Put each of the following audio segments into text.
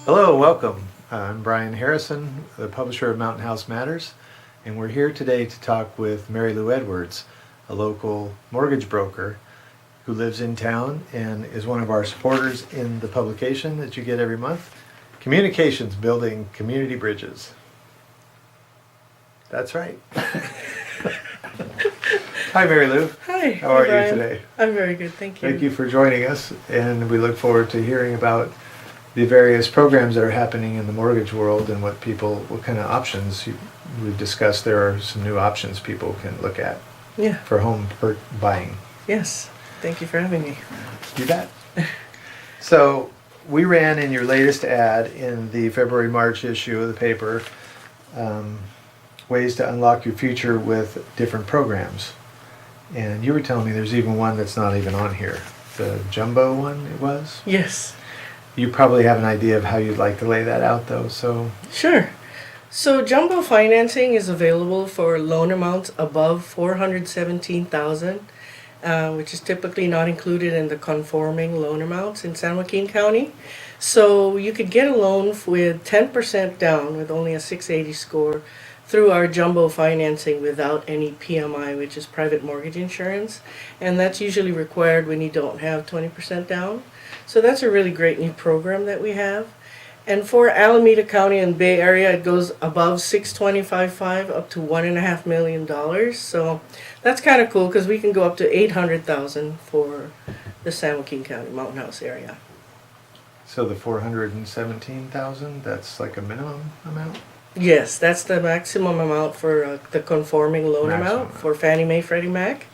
Hello, welcome. I'm Brian Harrison, the publisher of Mountain House Matters, and we're here today to talk with Mary Lou Edwards, a local mortgage broker who lives in town and is one of our supporters in the publication that you get every month, Communications Building Community Bridges. That's right. Hi, Mary Lou. Hi. How are Brian. you today? I'm very good, thank you. Thank you for joining us, and we look forward to hearing about the various programs that are happening in the mortgage world and what kind of options we've discussed. There are some new options people can look at for home buying. Yes. Thank you for having me. You bet. So we ran in your latest ad in the February-March issue of the paper, ways to unlock your future with different programs. And you were telling me there's even one that's not even on here. The jumbo one it was? Yes. You probably have an idea of how you'd like to lay that out, though, so... Sure. So jumbo financing is available for loan amounts above $417,000, which is typically not included in the conforming loan amounts in San Joaquin County. So you could get a loan with 10% down with only a 680 score through our jumbo financing without any PMI, which is private mortgage insurance. And that's usually required when you don't have 20% down. So that's a really great new program that we have. And for Alameda County and Bay Area, it goes above $625,500 up to $1.5 million. So that's kind of cool because we can go up to $800,000 for the San Joaquin County Mountain House area. So the 417,000, that's like a minimum amount? Yes, that's the maximum amount for the conforming loan amount for Fannie Mae, Freddie Mac.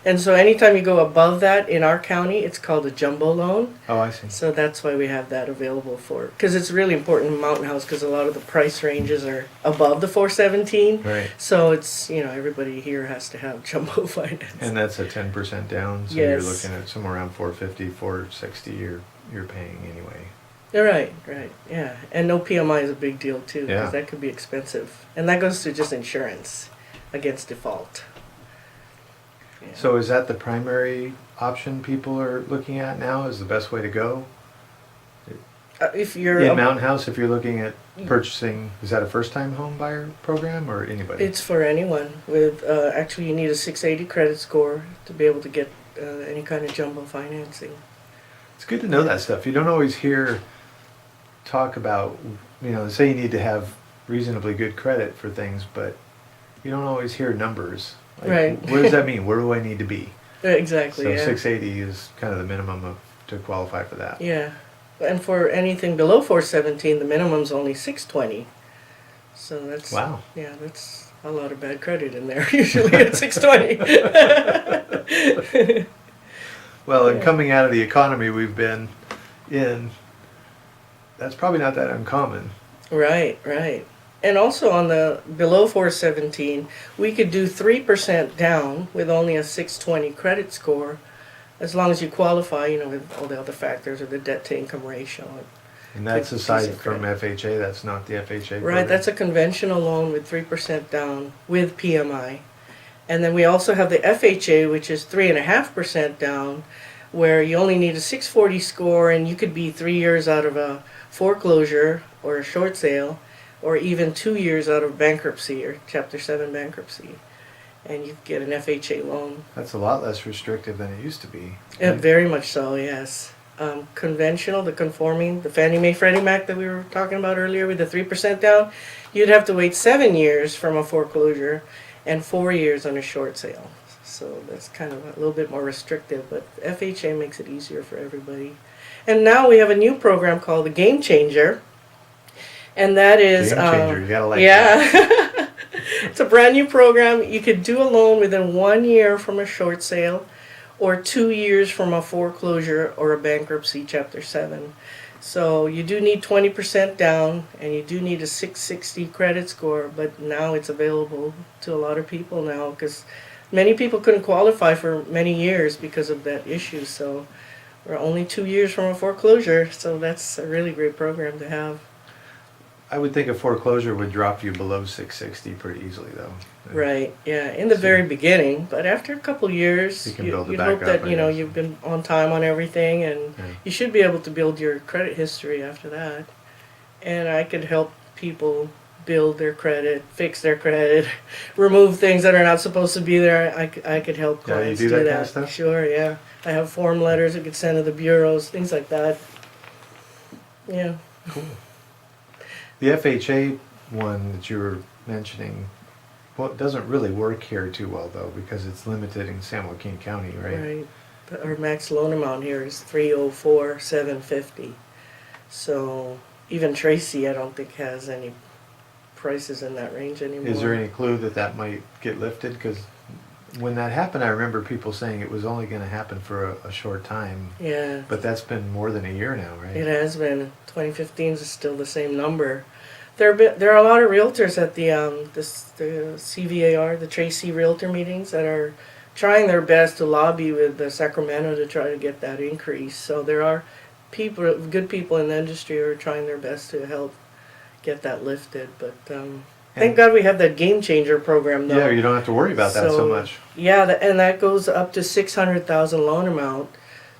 And so anytime you go above that in our county, it's called a jumbo loan. Oh, I see. So that's why we have that available for, because it's really important in Mountain House because a lot of the price ranges are above the 417. Right. So it's, everybody here has to have jumbo finance. And that's a 10% down, so Yes. you're looking at somewhere around 450, 460 you're paying anyway. Right, yeah. And no PMI is a big deal too, because Yeah. that could be expensive. And that goes to just insurance against default. Yeah. So is that the primary option people are looking at now, is the best way to go? If you're In Mountain House, if you're looking at purchasing, is that a first-time home buyer program or anybody? It's for anyone with, actually you need a 680 credit score to be able to get any kind of jumbo financing. It's good to know that stuff. You don't always hear talk about, say you need to have reasonably good credit for things, but you don't always hear numbers. Like, Right. What does that mean? Where do I need to be? Exactly, So yeah. 680 is kind of the minimum to qualify for that. Yeah. And for anything below 417, the minimum's only 620. So that's... Wow. Yeah, that's a lot of bad credit in there, usually at 620. Well, and coming out of the economy we've been in, that's probably not that uncommon. Right. And also on the below 417, we could do 3% down with only a 620 credit score, as long as you qualify, with all the other factors of the debt to income ratio. And that's Good aside decent from credit. FHA, that's not the FHA Right, program? that's a conventional loan with 3% down with PMI. And then we also have the FHA, which is 3.5% down, where you only need a 640 score and you could be 3 years out of a foreclosure or a short sale, or even 2 years out of bankruptcy or Chapter 7 bankruptcy. And you get an FHA loan. That's a lot less restrictive than it used to be. Very much so, yes. Conventional, the conforming, the Fannie Mae, Freddie Mac that we were talking about earlier with the 3% down, you'd have to wait 7 years from a foreclosure and 4 years on a short sale. So that's kind of a little bit more restrictive, but FHA makes it easier for everybody. And now we have a new program called the Game Changer. And that is... Game changer, you gotta like that. Yeah. It's a brand new program. You could do a loan within 1 year from a short sale or 2 years from a foreclosure or a bankruptcy, Chapter 7. So you do need 20% down and you do need a 660 credit score, but now it's available to a lot of people now because many people couldn't qualify for many years because of that issue. So we're only 2 years from a foreclosure, so that's a really great program to have. I would think a foreclosure would drop you below 660 pretty easily, though. Right, yeah, in the very beginning, but after a couple years, You can build it you'd back hope up, that, I you know, guess. you've been on time on everything, and Yeah. you should be able to build your credit history after that. and I could help people build their credit, fix their credit, remove things that are not supposed to be there. I could help Yeah, you clients do do that that. kind of stuff? Sure, yeah. I have form letters I could send to the bureaus, things like that. Yeah. Cool. The FHA one that you were mentioning, well, it doesn't really work here too well though, because it's limited in San Joaquin County, right? Right. Our max loan amount here is 304,750. So even Tracy, I don't think has any prices in that range anymore. Is there any clue that that might get lifted? Because when that happened, I remember people saying it was only going to happen for a short time. Yeah. But that's been more than a year now, right? It has been. 2015 is still the same number. There are a lot of realtors at the CVAR, the Tracy Realtor meetings, that are trying their best to lobby with the Sacramento to try to get that increase. So there are people, good people in the industry, who are trying their best to help get that lifted. But thank God we have that Game Changer program, though. Yeah, you don't have to worry about that so much. Yeah, and that goes up to 600,000 loan amount.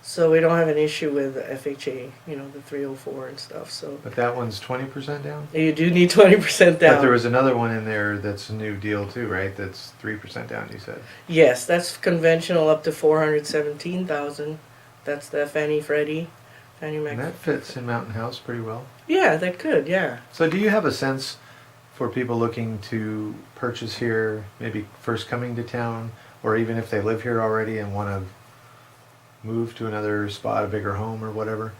So we don't have an issue with the FHA, the 304 and stuff. So But that one's 20% down? you do need 20% down. But there was another one in there that's a new deal too, right? That's 3% down, you said. Yes, that's conventional up to 417,000. That's the Fannie Freddie, Fannie Mac. And that fits in Mountain House pretty well. Yeah, that could. Yeah. So do you have a sense for people looking to purchase here, maybe first coming to town, or even if they live here already and want to move to another spot, a bigger home or whatever?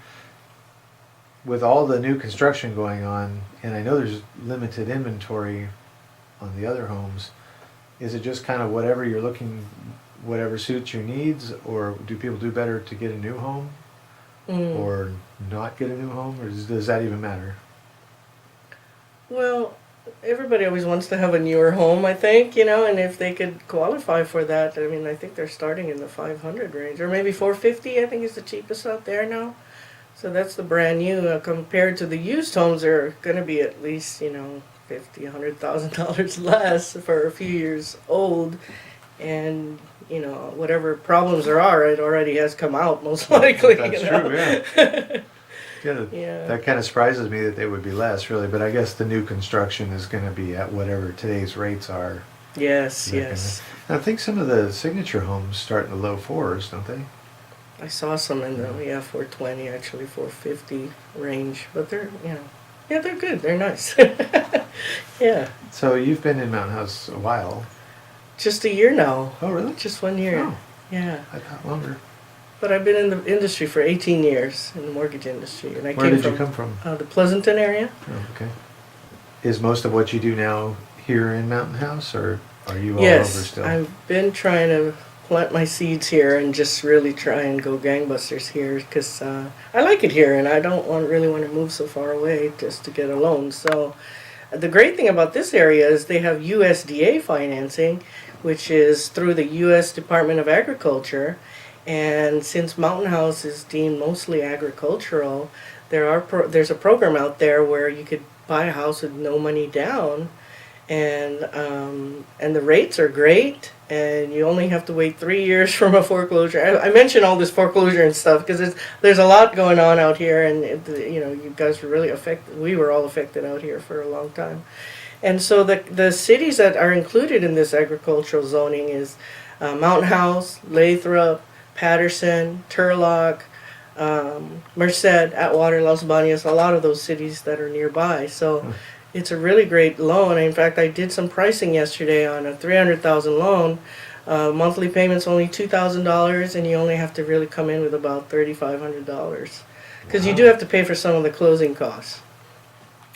With all the new construction going on, and I know there's limited inventory on the other homes, is it just kind of whatever you're looking, whatever suits your needs, or do people do better to get a new home or not get a new home, or does that even matter? Well, everybody always wants to have a newer home, I think, and if they could qualify for that, I mean, I think they're starting in the 500 range, or maybe 450, I think is the cheapest out there now. So that's the brand new. Compared to the used homes, they're going to be at least, $50,000, $100,000 less for a few years old. And, whatever problems there are, it already has come out, most likely. That's true, yeah. Yeah. That kind of surprises me that they would be less, really. But I guess the new construction is going to be at whatever today's rates are. Yes, yes. I think some of the signature homes start in the low fours, don't they? I saw some in the 420, actually 450 range, but they're they're good. They're nice. Yeah. So you've been in Mountain House a while. Just a year now. Oh, really? Just 1 year. Oh. Yeah. I thought longer. But I've been in the industry for 18 years, in the mortgage industry, and Where did you come from? The Pleasanton area. Oh, okay. Is most of what you do now here in Mountain House, or are you all over Yes, still? I've been trying to plant my seeds here and just really try and go gangbusters here because I like it here and I don't really want to move so far away just to get a loan. So the great thing about this area is they have USDA financing, which is through the U.S. Department of Agriculture. And since Mountain House is deemed mostly agricultural, there's a program out there where you could buy a house with no money down, and the rates are great, and you only have to wait 3 years from a foreclosure. I mention all this foreclosure and stuff because there's a lot going on out here, and you guys were really affected. We were all affected out here for a long time, and so the cities that are included in this agricultural zoning is Mountain House, Lathrop, Patterson, Turlock, Merced, Atwater, Los Baños, a lot of those cities that are nearby. So it's a really great loan. In fact, I did some pricing yesterday on a $300,000 loan. Monthly payment's only $2,000, and you only have to really come in with about $3,500 because you do have to pay for some of the closing costs.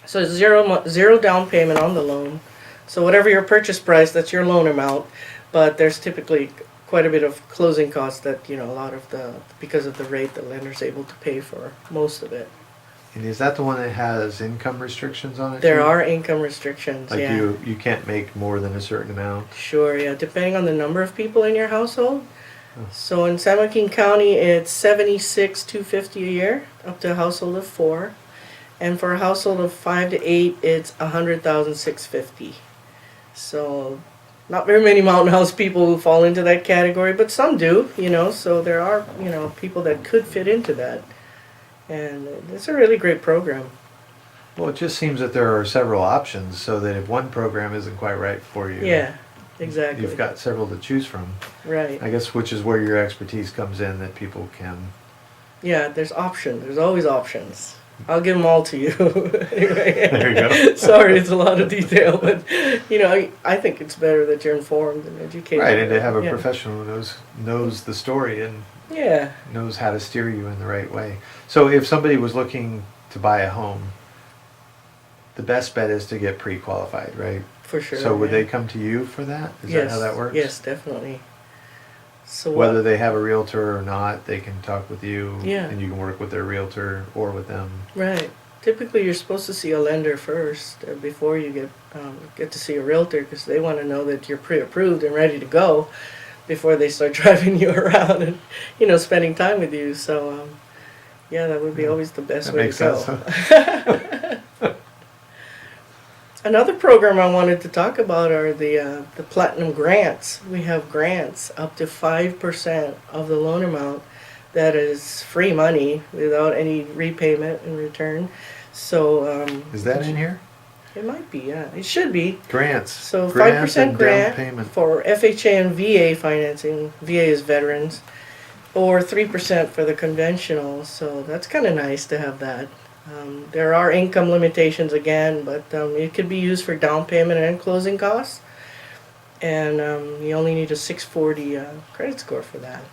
So zero down payment on the loan. So whatever your purchase price, that's your loan amount. But there's typically quite a bit of closing costs that, a lot of because of the rate, the lender's able to pay for most of it. And is that the one that has income restrictions on it? There too? are income restrictions, Like yeah. you can't make more than a certain amount? Sure, yeah, depending on the number of people in your household. So in San Joaquin County, it's $76,250 a year, up to a household of 4. And for a household of 5 to 8, it's $100,650. So not very many Mountain House people who fall into that category, but some do, so there are, people that could fit into that. And it's a really great program. Well, it just seems that there are several options, so that if one program isn't quite right for you, Yeah, exactly. you've got several to choose from. Right. I guess which is where your expertise comes in, that people can. Yeah, there's options. There's always options. I'll give them all to you. Anyway. There you go. Sorry, it's a lot of detail, but I think it's better that you're informed and educated. Right, and to have a Yeah. professional who knows the story and Yeah. knows how to steer you in the right way. So if somebody was looking to buy a home, the best bet is to get pre-qualified, right? For sure. So would yeah. they come to you for that? Is Yes. that how that works? Yes, definitely. So Whether they have a realtor or not, they can talk with you, Yeah. and you can work with their realtor or with them. Right. Typically, you're supposed to see a lender first before you get to see a realtor, because they want to know that you're pre-approved and ready to go before they start driving you around and spending time with you. So yeah, that would be always the best That way makes to go. sense. Huh? Another program I wanted to talk about are the platinum grants. We have grants up to 5% of the loan amount that is free money without any repayment in return. So Is that in here? it might be, yeah, it should be. Grants. So Grants 5% and grant down payment. for FHA and VA financing. VA is veterans, or 3% for the conventional. So that's kind of nice to have that. There are income limitations again, but it could be used for down payment and closing costs. And you only need a 640 credit score for that.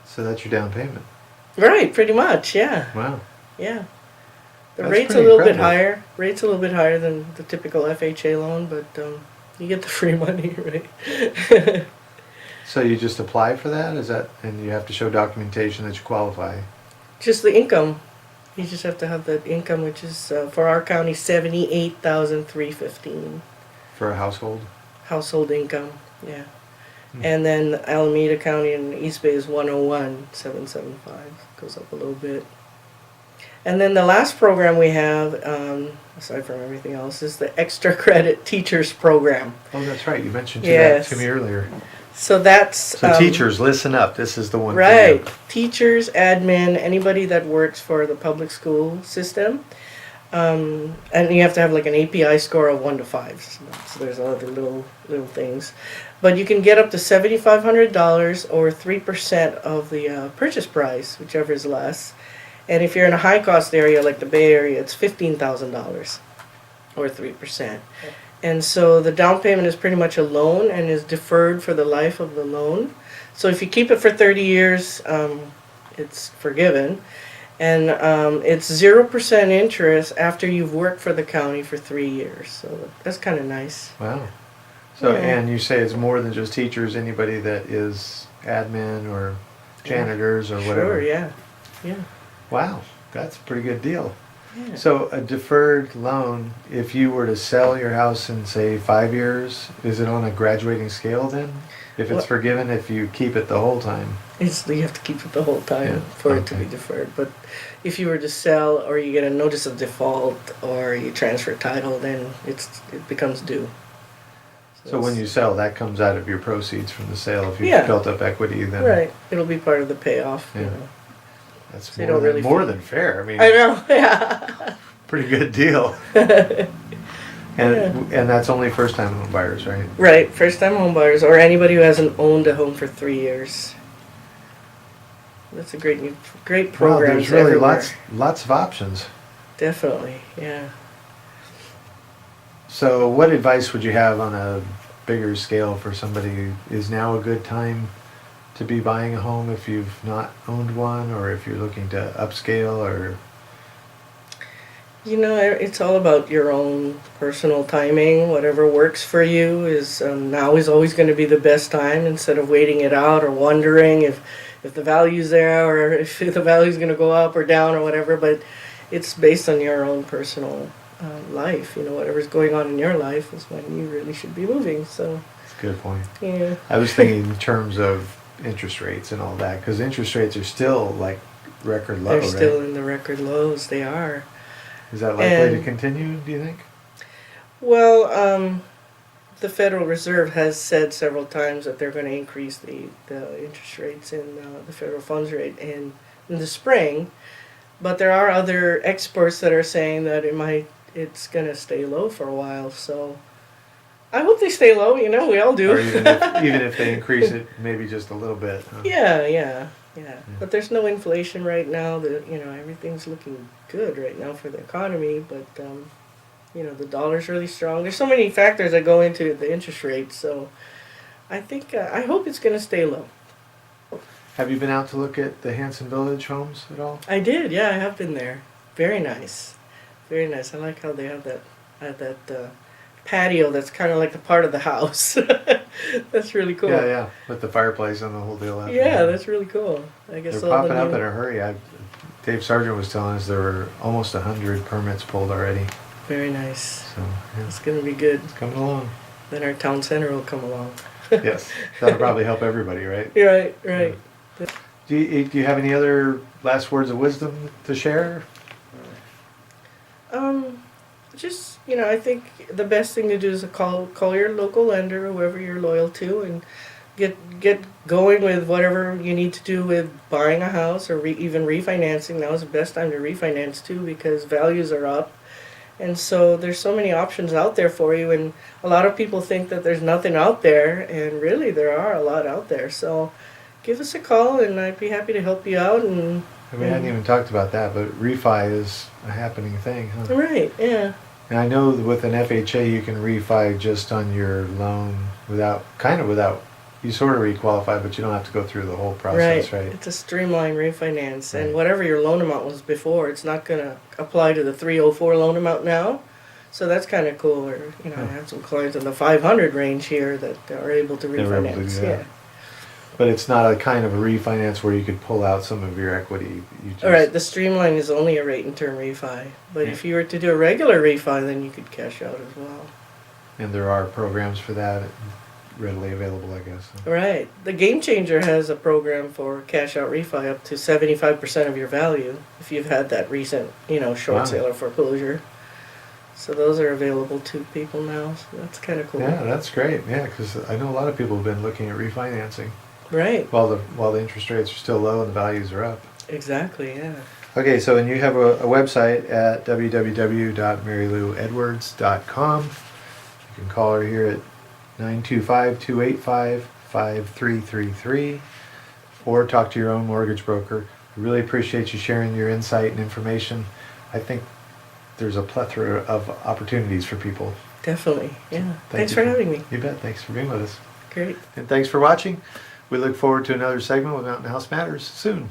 So that's your down payment. Right, pretty much, yeah. Wow. Yeah. The That's rate's a pretty little bit incredible. higher. Rate's a little bit higher than the typical FHA loan, but you get the free money, right? So you just apply for that? Is that, and you have to show documentation that you qualify? Just the income. You just have to have that income, which is for our county $78,315 For a household? household income. Yeah. Hmm. And then Alameda County and East Bay is 101,775. Goes up a little bit. And then the last program we have, aside from everything else, is the Extra Credit Teachers Program. Oh, that's right. You mentioned Yes. that to me earlier. So that's So teachers, listen up. This is the one. for right. you. Teachers, admin, anybody that works for the public school system. And you have to have like an API score of 1 to 5. So there's other little things. But you can get up to $7,500 or 3% of the purchase price, whichever is less. And if you're in a high cost area like the Bay Area, it's $15,000 or 3%. And so the down payment is pretty much a loan and is deferred for the life of the loan. So if you keep it for 30 years, it's forgiven. And it's 0% interest after you've worked for the county for 3 years. So that's kind of nice. Wow. So, Yeah. and you say it's more than just teachers, anybody that is admin or janitors or whatever? Sure, yeah. Yeah. Wow, that's a pretty good deal. Yeah. So a deferred loan, if you were to sell your house in, say, 5 years, is it on a graduating scale then? If it's Well- forgiven, if you keep it the whole time? You have to keep it the whole time Yeah, for it to okay. be deferred. But if you were to sell or you get a notice of default or you transfer title, then it becomes due. So when you sell, that comes out of your proceeds from the sale. If you've Yeah. built up equity, then Right, it'll be part of the payoff. Yeah. You know. that's So you more, don't really more feel- than fair. I mean, I know. Yeah. pretty good deal. And that's only first-time home buyers, right? Right, first-time home buyers or anybody who hasn't owned a home for 3 years. That's a great Wow, program. there's really lots of options. Definitely, yeah. So what advice would you have on a bigger scale for somebody? Is now a good time to be buying a home if you've not owned one, or if you're looking to upscale, or You know, it's all about your own personal timing. Whatever works for you is now is always going to be the best time, instead of waiting it out or wondering if the value's there or if the value's going to go up or down or whatever. But it's based on your own personal life. You know, whatever's going on in your life is when you really should be moving. So, That's a good point. yeah. I was thinking in terms of interest rates and all that, because interest rates are still like record low, They're right? still in the record lows. They are. Is that likely to and- continue, do you think? Well, the Federal Reserve has said several times that they're going to increase the interest rates in the federal funds rate in the spring. But there are other experts that are saying that it might it's going to stay low for a while. So I hope they stay low. You know, we all do. Or even if they increase it, maybe just a little bit. Huh? Yeah. But there's no inflation right now. Everything's looking good right now for the economy. But the dollar's really strong. There's so many factors that go into the interest rate. So I think I hope it's going to stay low. Have you been out to look at the Hanson Village homes at all? I did. Yeah, I have been there. Very nice. Very nice. I like how they have that patio that's kind of like a part of the house. That's really cool. Yeah, with the fireplace and the whole deal. After Yeah, that's really cool. I guess they're popping up in a hurry. Dave Sargent was telling us there were almost 100 permits pulled already. Very nice. So yeah, It's going to be good. it's coming along. Then our town center will come along. Yes, that'll probably help everybody, right? Right. Yeah. Do you have any other last words of wisdom to share? Just I think the best thing to do is to call your local lender, whoever you're loyal to, and get going with whatever you need to do with buying a house or even refinancing. Now is the best time to refinance too, because values are up, and so there's so many options out there for you. And a lot of people think that there's nothing out there, and really there are a lot out there. So give us a call, and I'd be happy to help you out. And We hadn't even talked about that, but refi is a happening thing, huh? right, yeah. And I know that with an FHA you can refi just on your loan without, you sort of requalify, but you don't have to go through the whole process, right? It's a streamlined refinance, Right. and whatever your loan amount was before, it's not going to apply to the 304 loan amount now. So that's kind of cool. Or I have some clients in the 500 range here that are able to They're able to refinance. do that. But it's not a kind of a refinance where you could pull out some of your equity. You just, All right, the streamline is only a rate and term refi, but Yeah. if you were to do a regular refi, then you could cash out as well. And there are programs for that readily available, I guess. Right, the Game Changer has a program for cash out refi up to 75% of your value if you've had that recent, short Wow. sale or foreclosure. So those are available to people now. So that's kind of cool. Yeah, that's great. Yeah, because I know a lot of people have been looking at refinancing Right. while the interest rates are still low and the values are up. Exactly. Yeah. Okay, so and you have a website at www.marylouedwards.com. You can call her here at 925-285-5333 or talk to your own mortgage broker. We really appreciate you sharing your insight and information. I think there's a plethora of opportunities for people. Definitely. Yeah. Thanks you for having me. You bet. Thanks for being with us. Great. And thanks for watching. We look forward to another segment with Mountain House Matters soon.